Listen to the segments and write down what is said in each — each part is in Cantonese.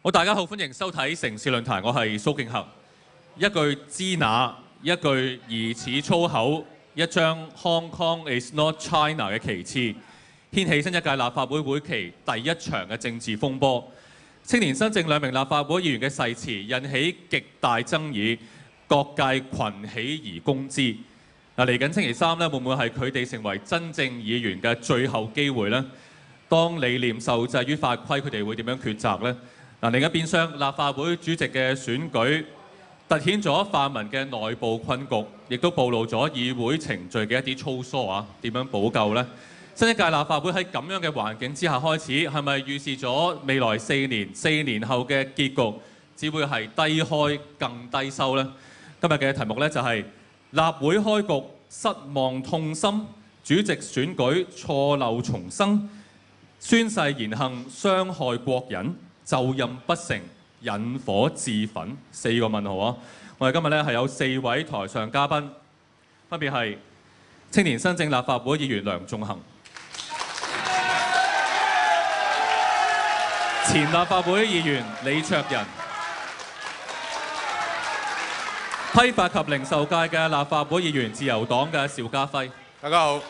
好，大家好，歡迎收睇城市論壇，我係蘇敬恆。一句支那，一句疑似粗口，一張 Hong Kong is not China 嘅旗幟，掀起新一屆立法會會期第一場嘅政治風波。青年新政兩名立法會議員嘅誓詞引起極大爭議，各界群起而攻之。嗱，嚟緊星期三咧，會唔會係佢哋成為真正議員嘅最後機會呢？當理念受制於法規，佢哋會點樣抉擇呢？嗱，另一邊廂，立法會主席嘅選舉凸顯咗泛民嘅內部困局，亦都暴露咗議會程序嘅一啲粗疏啊，點樣補救呢？新一屆立法會喺咁樣嘅環境之下開始，係咪預示咗未來4年後嘅結局只會係低開更低收呢？今日嘅題目呢，就係立會開局失望痛心，主席選舉錯漏重生，宣誓言行傷害國人，就任不成引火自焚，4個問號啊！我哋今日咧係有4位台上嘉賓，分別係青年新政立法會議員梁頌恆、前立法會議員李卓人、批發及零售界嘅立法會議員自由黨嘅邵家輝，大家好，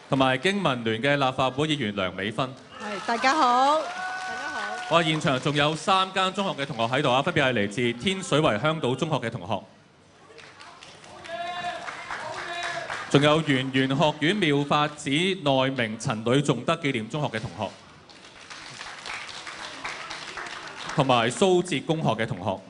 同埋經民聯嘅立法會議員梁美芬。係，大家好。我哋現場仲有3間中學嘅同學喺度啊，分別係嚟自天水圍香島中學嘅同學，仲有圓玄學院妙法寺內明陳呂頌德紀念中學嘅同學，同埋蘇浙公學嘅同學。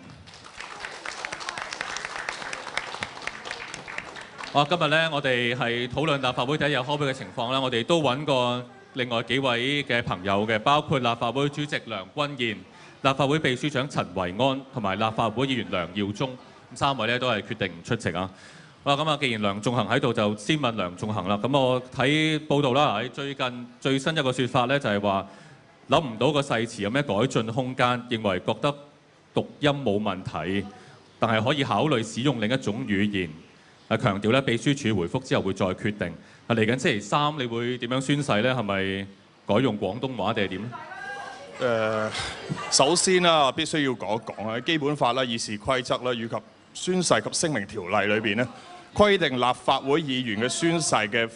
今日咧，我哋係討論立法會第一日開會嘅情況啦。我哋都揾過另外幾位嘅朋友嘅，包括立法會主席梁君彥、立法會秘書長陳維安同埋立法會議員梁耀忠，咁3位咧都係決定唔出席啊。好啦，咁啊，既然梁頌恆喺度，就先問梁頌恆啦。咁我睇報道啦，喺最新一個説法咧，就係話諗唔到個誓詞有咩改進空間，認為覺得讀音冇問題，但係可以考慮使用另一種語言。強調咧，秘書處回覆之後會再決定。嚟緊星期三，你會點樣宣誓咧？係咪改用廣東話定係點咧？首先啦，必須要講一講啊，基本法啦、議事規則啦，以及宣誓及聲明條例裏邊咧，規定立法會議員嘅宣誓嘅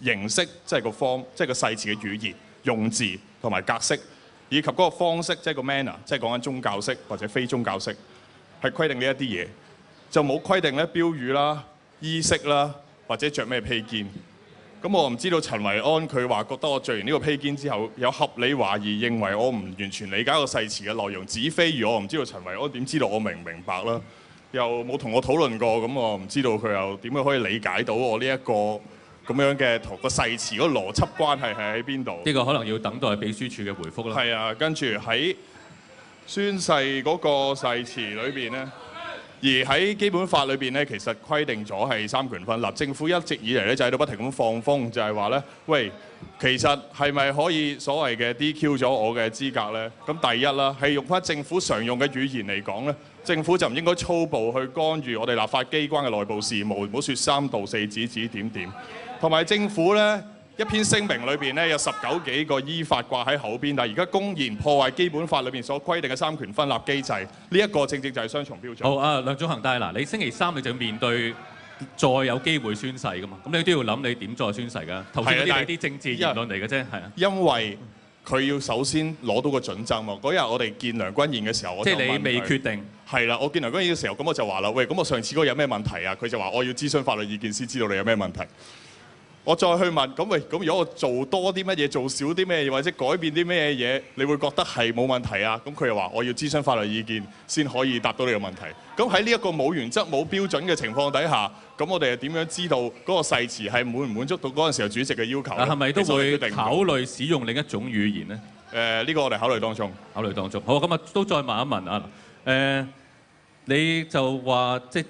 形式，即係個方，即係個誓詞嘅語言、用字同埋格式，以及嗰個方式，即係個 manner， 即係講緊宗教式或者非宗教式，係規定呢一啲嘢，就冇規定咧標語啦、衣飾啦，或者着咩披肩。咁我唔知道陳維安佢話覺得我着完呢個披肩之後有合理懷疑，認為我唔完全理解個誓詞嘅內容。子非魚，我唔知道陳維安點知道我明唔明白啦，又冇同我討論過，咁我唔知道佢又點樣可以理解到我呢一個咁樣嘅同個誓詞嗰個邏輯關係係喺邊度？呢個可能要等待秘書處嘅回覆啦。係啊，跟住喺宣誓嗰個誓詞裏邊呢。而喺基本法裏邊咧，其實規定咗係3權分立。政府一直以嚟咧就喺度不停咁放風，就係話咧，喂，其實係咪可以所謂嘅 DQ 咗我嘅資格咧？咁第一啦，係用翻政府常用嘅語言嚟講咧，政府就唔應該粗暴去干預我哋立法機關嘅內部事務，唔好説三道四指點點。同埋政府咧一篇聲明裏邊咧有19幾個依法掛喺口邊，但係而家公然破壞基本法裏邊所規定嘅3權分立機制，呢一個正正就係雙重標準。好啊，梁頌恆，但係嗱，你星期三你就要面對再有機會宣誓噶嘛，咁你都要諗你點再宣誓㗎？頭先嗰啲係啲政治言論嚟嘅啫，係啊。因為佢要首先攞到個準則嘛。嗰日我哋見梁君彥嘅時候，我就問佢，即係你未決定。係啦，我見梁君彥嘅時候，咁我就話啦，喂，咁我上次嗰個有咩問題啊？佢就話我要諮詢法律意見先知道你有咩問題。我再去問，咁喂，咁如果我做多啲乜嘢，做少啲咩嘢，或者改變啲咩嘢，你會覺得係冇問題啊？咁佢又話我要諮詢法律意見先可以答到你個問題。咁喺呢一個冇原則、冇標準嘅情況底下，咁我哋又點樣知道嗰個誓詞係滿唔滿足到嗰陣時候主席嘅要求咧？係咪都會考慮使用另一種語言呢？呢個我哋考慮當中。考慮當中。好，咁啊都再問一問啊。你就話即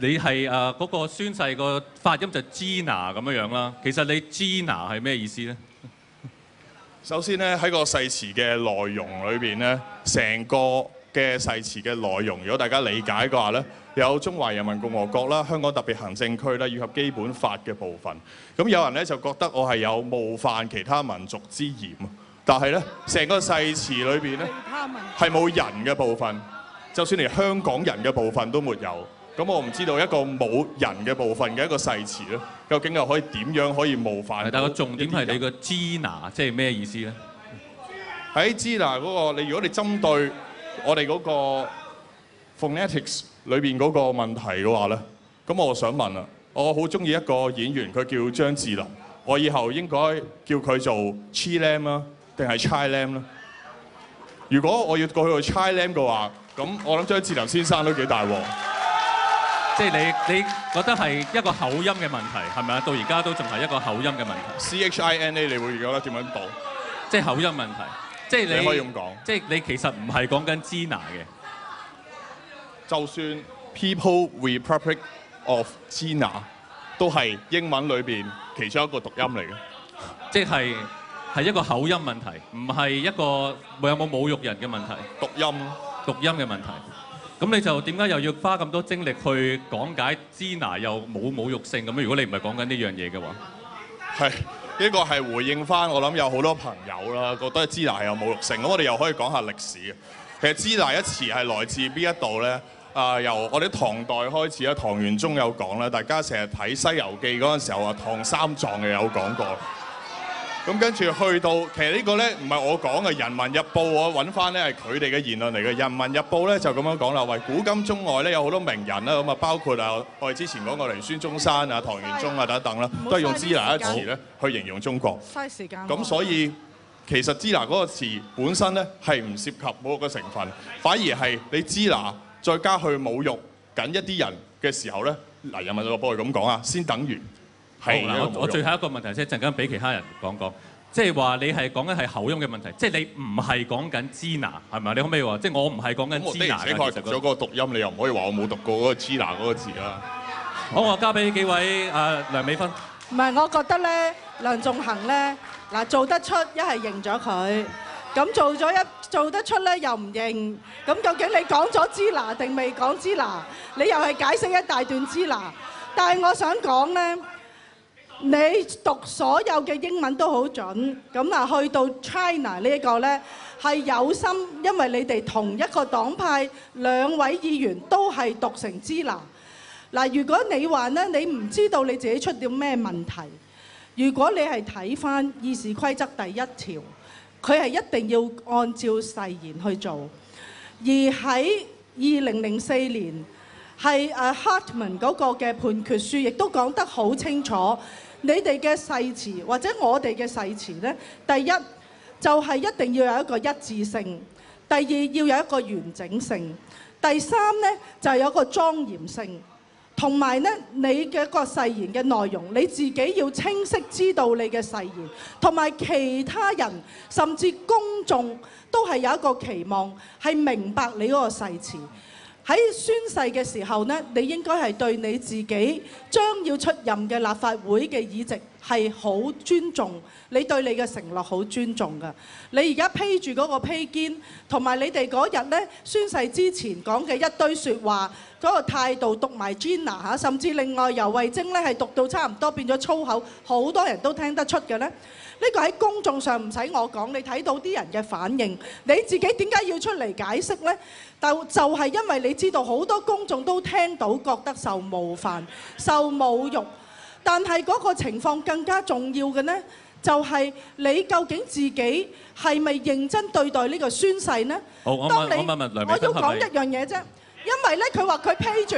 你係嗰個宣誓個發音就 Gina 咁樣啦，其實你 Gina 係咩意思咧？首先咧喺個誓詞嘅內容裏邊咧，成個嘅誓詞嘅內容，如果大家理解嘅話咧，有中華人民共和國啦、香港特別行政區啦，以及基本法嘅部分。咁有人咧就覺得我係有冒犯其他民族之嫌。但係咧成個誓詞裏邊咧係冇人嘅部分，就算連香港人嘅部分都沒有。咁我唔知道一個冇人嘅部分嘅一個誓詞咧，究竟又可以點樣可以冒犯？但係個重點係你個 Gina 即係咩意思咧？喺 Gina 嗰個，如果你針對我哋嗰個 phonetics 裏邊嗰個問題嘅話咧，咁我想問啊，我好中意一個演員，佢叫張智霖，我以後應該叫佢做 Chi Lam 啊，定係 Chai Lam 咧？如果我要過去做 Chai Lam 嘅話，咁我諗張智霖先生都幾大鑊。即係你覺得係一個口音嘅問題係咪啊？到而家都仲係一個口音嘅問題。CHINA 你會覺得點樣讀？即係口音問題。即係你可以咁講。即係你其實唔係講緊 Gina 嘅。就算 People Republic of Gina 都係英文裏邊其中一個讀音嚟嘅。即係一個口音問題，唔係一個有冇侮辱人嘅問題。讀音嘅問題。咁你就點解又要花咁多精力去講解 Gina 又冇侮辱性咁樣？如果你唔係講緊呢樣嘢嘅話，係呢個係回應翻我諗有好多朋友啦，覺得 Gina 係有侮辱性。咁我哋又可以講下歷史嘅。其實 Gina 一詞係來自邊一度咧？由我哋唐代開始啦，唐玄宗有講啦，大家成日睇《西遊記》嗰陣時候啊，唐三藏又有講過。咁跟住去到，其實呢個咧唔係我講嘅，《人民日報》我揾翻咧係佢哋嘅言論嚟嘅，《人民日報》咧就咁樣講啦，喂，古今中外咧有好多名人啦，咁啊包括我哋之前講過嚟孫中山啊、唐玄宗啊等等啦，都係用 Gina 一詞咧去形容中國。嘥時間。咁所以其實 Gina 嗰個詞本身咧係唔涉及侮辱嘅成分，反而係你 Gina再加去侮辱緊一啲人嘅時候咧，嗱，《人民日報》係咁講啊，先等於。我最後一個問題即係陣間俾其他人講講，即係話你係講緊係口音嘅問題，即係你唔係講緊 Gina 係咪？你可唔可以話即係我唔係講緊 Gina 嘅？的確讀咗嗰個讀音，你又唔可以話我冇讀過嗰個 Gina 嗰個字啦。好，我交俾幾位梁美芬。唔係，我覺得咧，梁頌恆咧嗱做得出，一係認咗佢，咁做得出咧又唔認，咁究竟你講咗 Gina 定未講 Gina？你又係解釋一大段 Gina，但係我想講咧。你讀所有嘅英文都好準，咁啊去到 China 呢一個呢係有心，因為你哋同一個黨派兩位議員都係讀成 Gina。嗱，如果你話呢，你唔知道你自己出咗咩問題，如果你係睇翻議事規則第1條，佢係一定要按照誓言去做，而喺2004年係Hartman 嗰個嘅判決書，亦都講得好清楚。你哋嘅誓詞或者我哋嘅誓詞呢，第一就係一定要有一個一致性，第二要有一個完整性，第三呢就係有一個莊嚴性，同埋呢你嘅一個誓言嘅內容，你自己要清晰知道你嘅誓言，同埋其他人甚至公眾都係有一個期望係明白你嗰個誓詞。喺宣誓嘅時候呢，你應該係對你自己將要出任嘅立法會嘅議席係好尊重，你對你嘅承諾好尊重㗎。你而家披住嗰個披肩，同埋你哋嗰日呢宣誓之前講嘅一堆説話，嗰個態度讀埋 Gina 嚇，甚至另外游蕙禎呢係讀到差唔多變咗粗口，好多人都聽得出嘅呢。呢個喺公眾上唔使我講，你睇到啲人嘅反應，你自己點解要出嚟解釋呢？就係因為你知道好多公眾都聽到，覺得受冒犯、受侮辱。但係嗰個情況更加重要嘅呢，就係你究竟自己係咪認真對待呢個宣誓呢？好，我問梁美芬，我要講一樣嘢啫，因為呢，佢話佢披住。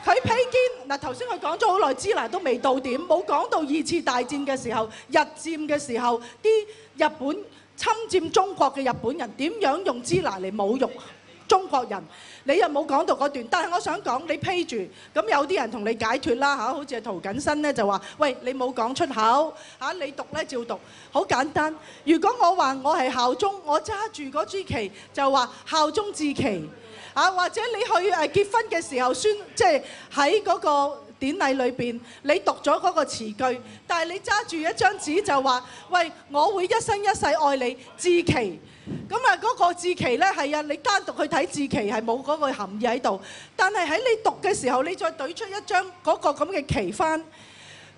佢披肩嗱，頭先佢講咗好耐，Gina都未到點，冇講到2次大戰嘅時候、日佔嘅時候，啲日本侵佔中國嘅日本人點樣用 Gina嚟侮辱中國人，你又冇講到嗰段。但係我想講，你披住，咁有啲人同你解脫啦嚇，好似係涂謹申咧就話：喂，你冇講出口嚇，你讀咧照讀，好簡單。如果我話我係效忠，我揸住嗰支旗就話效忠至旗。或者你去結婚嘅時候即係喺嗰個典禮裏邊，你讀咗嗰個詞句，但係你揸住一張紙就話：喂，我會一生一世愛你，至旗。咁啊，嗰個至旗呢，係啊，你單獨去睇至旗係冇嗰個含義喺度，但係喺你讀嘅時候，你再舉出一張嗰個咁嘅旗幡，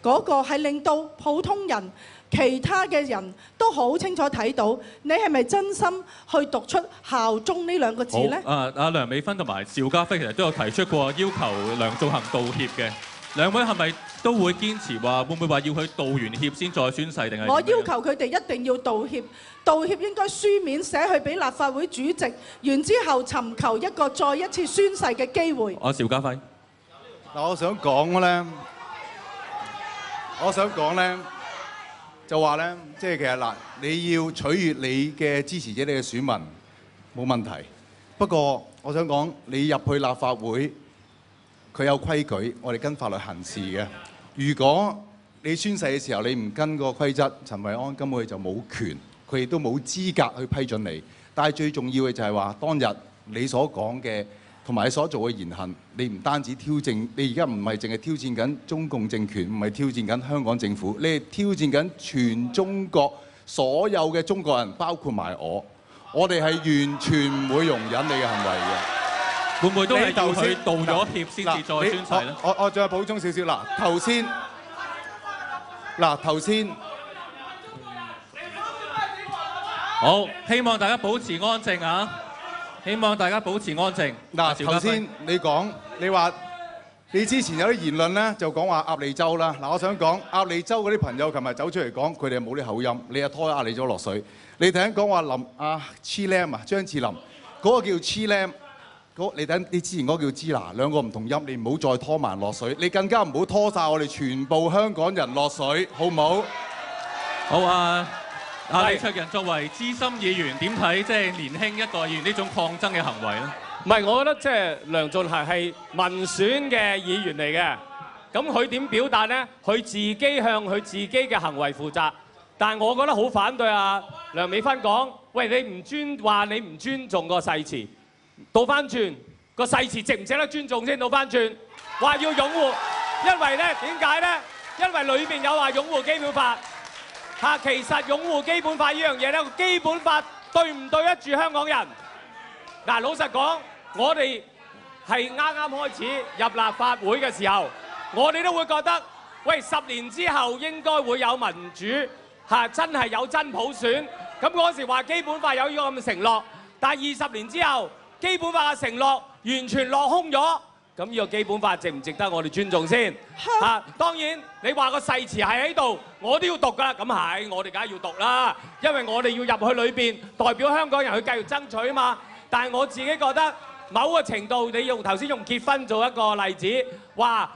嗰個係令到普通人其他嘅人都好清楚睇到，你係咪真心去讀出效忠呢兩個字呢？阿梁美芬同埋邵家輝其實都有提出過要求梁頌恆道歉嘅，兩位係咪都會堅持話會唔會話要佢道完歉先再宣誓定係？我要求佢哋一定要道歉，道歉應該書面寫去俾立法會主席，然之後尋求一個再一次宣誓嘅機會。邵家輝，嗱，我想講咧，就話咧，即係其實嗱，你要取悅你嘅支持者、你嘅選民冇問題。不過我想講，你入去立法會，佢有規矩，我哋跟法律行事嘅。如果你宣誓嘅時候你唔跟個規則，陳維安根本就冇權，佢亦都冇資格去批准你。但係最重要嘅就係話，當日你所講嘅同埋你所做嘅言行，你唔單止挑戰，你而家唔係淨係挑戰緊中共政權，唔係挑戰緊香港政府，你係挑戰緊全中國所有嘅中國人，包括埋我。我哋係完全唔會容忍你嘅行為嘅。會唔會都係要佢道咗歉先至再宣誓咧？我再補充少少啦。頭先，好，希望大家保持安靜啊！希望大家保持安靜。頭先你講，你話你之前有啲言論咧，就講話鴨脷洲啦。我想講鴨脷洲嗰啲朋友，琴日走出嚟講，佢哋冇啲口音，你又拖鴨脷洲落水。你頭先講話黐 Lam 啊，張智霖嗰個叫黐 Lam，你之前嗰個叫支那，兩個唔同音，你唔好再拖埋落水，你更加唔好拖晒我哋全部香港人落水，好唔好？好啊！李卓人作為資深議員，點睇即係年輕一代議員呢種抗爭嘅行為咧？唔係，我覺得即係梁頌恆係民選嘅議員嚟嘅，咁佢點表達呢？佢自己向佢自己嘅行為負責。但係我覺得好反對啊！梁美芬講：喂，你唔尊重個誓詞，倒翻轉個誓詞值唔值得尊重先？倒翻轉話要擁護，因為咧點解咧？因為裏邊有話擁護基本法。其實擁護基本法呢樣嘢咧，基本法對唔對得住香港人？嗱，老實講，我哋係啱啱開始入立法會嘅時候，我哋都會覺得，喂，10年之後應該會有民主，真係有真普選。咁嗰時話基本法有呢個咁嘅承諾，但係20年之後，基本法嘅承諾完全落空咗。咁呢個基本法值唔值得我哋尊重先？當然你話個誓詞係喺度，我都要讀㗎啦。咁係，我哋梗係要讀啦，因為我哋要入去裏邊代表香港人去繼續爭取啊嘛。但係我自己覺得某個程度，你頭先用結婚做一個例子，話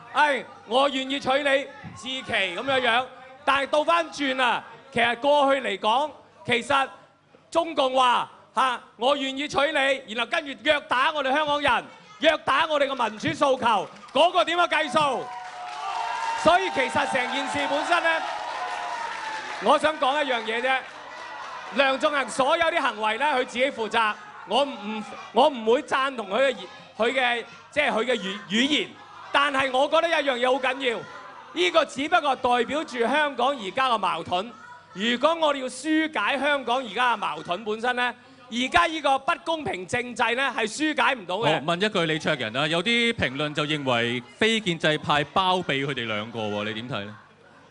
我願意娶你至期咁樣。但係倒翻轉啊，其實過去嚟講，其實中共話我願意娶你，然後跟住虐打我哋香港人。虐打我哋嘅民主訴求，嗰個點樣計數？所以其實成件事本身咧，我想講一樣嘢啫。梁頌恆所有啲行為咧，佢自己負責。我唔會贊同佢嘅語言，但係我覺得一樣嘢好緊要。呢個只不過代表住香港而家嘅矛盾。如果我哋要紓解香港而家嘅矛盾本身咧，而家呢個不公平政制咧係紓解唔到嘅。問一句李卓人啊，有啲評論就認為非建制派包庇佢哋兩個喎，你點睇咧？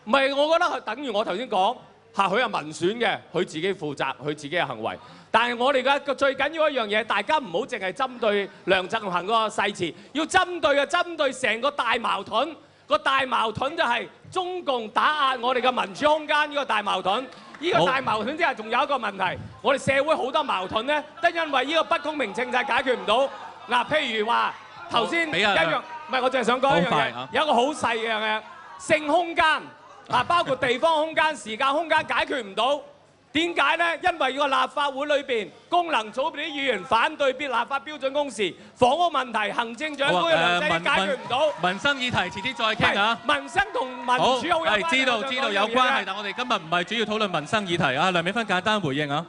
唔係，我覺得係等於我頭先講，佢係民選嘅，佢自己負責佢自己嘅行為。但係我哋嘅最緊要一樣嘢，大家唔好淨係針對梁頌恆個誓詞，要針對成個大矛盾。個大矛盾就係中共打壓我哋嘅民主空間呢個大矛盾。呢個大矛盾之下，仲有一個問題，我哋社會好多矛盾咧，都因為呢個不公平政制解決唔到。嗱，譬如話頭先一樣，唔係我淨係想講一樣嘢，有一個好細嘅嘢，性空間包括地方空間、時間空間解決唔到。點解咧？因為個立法會裏邊功能組別啲議員反對立法標準工時、房屋問題、行政長官嘅良制解決唔到。民生議題遲啲再傾啊！民生同民主好有關係。知道有關係，但我哋今日唔係主要討論民生議題啊。梁美芬簡單回應啊。